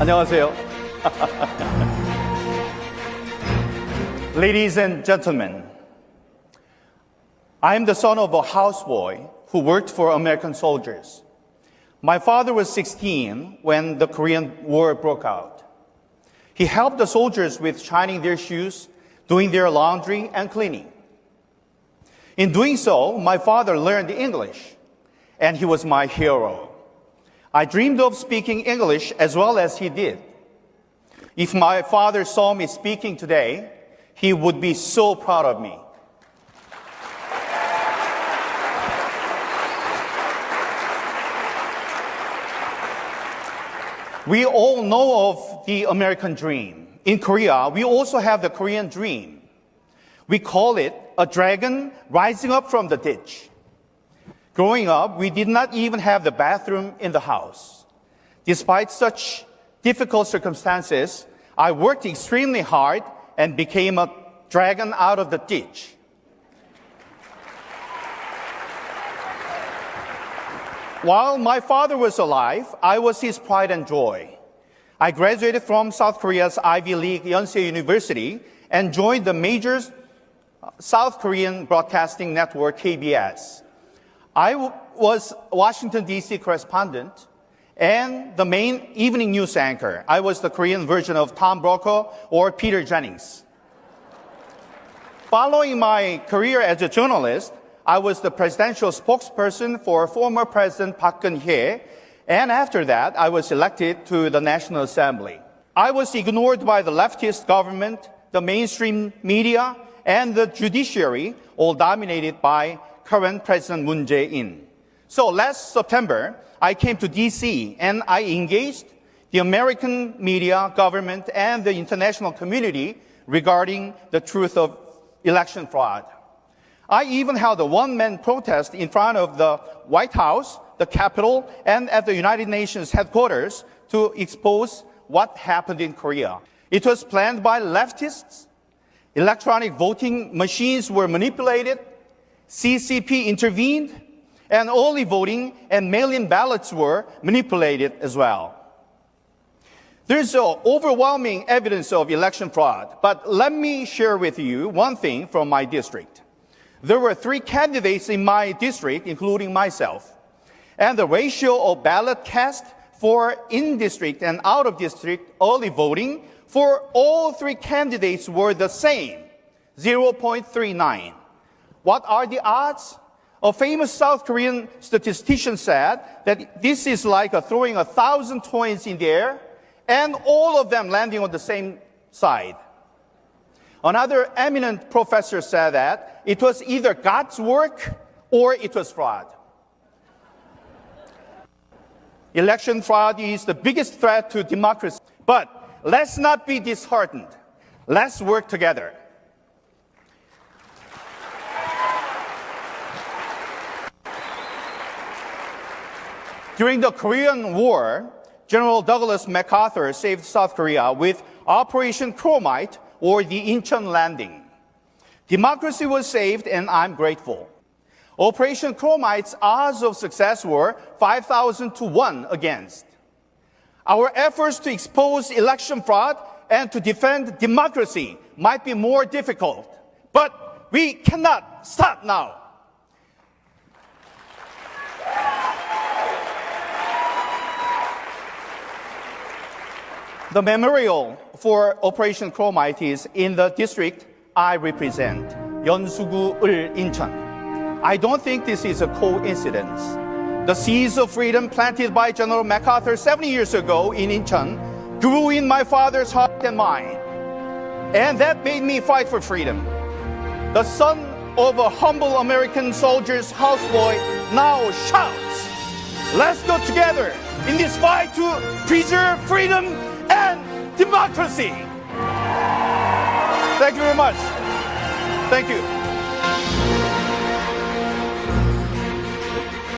안녕하세요. Ladies and gentlemen, I am the son of a houseboy who worked for American soldiers. My father was 16 when the Korean War broke out. He helped the soldiers with shining their shoes, doing their laundry, and cleaning. In doing so, my father learned English, and he was my hero. I dreamed of speaking English as well as he did. If my father saw me speaking today, he would be so proud of me. We all know of the American dream. In Korea, we also have the Korean dream. We call it a dragon rising up from the ditch. Growing up, we did not even have the bathroom in the house. Despite such difficult circumstances, I worked extremely hard and became a dragon out of the ditch. While my father was alive, I was his pride and joy. I graduated from South Korea's Ivy League Yonsei University and joined the major South Korean broadcasting network, KBS. I was Washington, D.C. correspondent and the main evening news anchor. I was the Korean version of Tom Brokaw or Peter Jennings. Following my career as a journalist, I was the presidential spokesperson for former President Park Geun-hye, and after that, I was elected to the National Assembly. I was ignored by the leftist government, the mainstream media, and the judiciary, all dominated by current President Moon Jae-in. So last September, I came to DC and I engaged the American media, government, and the international community regarding the truth of election fraud. I even held a one-man protest in front of the White House, the Capitol, and at the United Nations headquarters to expose what happened in Korea. It was planned by leftists. Electronic voting machines were manipulated. CCP intervened, and early voting and mail-in ballots were manipulated as well. There's overwhelming evidence of election fraud, but let me share with you one thing from my district. There were 3 candidates in my district, including myself, and the ratio of ballot cast for in-district and out-of-district early voting for all 3 candidates were the same, 0.39. What are the odds? A famous South Korean statistician said that this is like throwing 1,000 coins in the air and all of them landing on the same side. Another eminent professor said that it was either God's work or it was fraud. Election fraud is the biggest threat to democracy. But let's not be disheartened. Let's work together. During the Korean War, General Douglas MacArthur saved South Korea with Operation Chromite or the Incheon landing. Democracy was saved and I'm grateful. Operation Chromite's odds of success were 5,000 to 1 against. Our efforts to expose election fraud and to defend democracy might be more difficult, but we cannot stop now. The memorial for Operation Chromite is in the district I represent, Yeonsugu-ul Incheon. I don't think this is a coincidence. The seeds of freedom planted by General MacArthur 70 years ago in Incheon grew in my father's heart and mind. And that made me fight for freedom. The son of a humble American soldier's houseboy now shouts, let's go together in this fight to preserve freedom and democracy. Thank you very much. Thank you.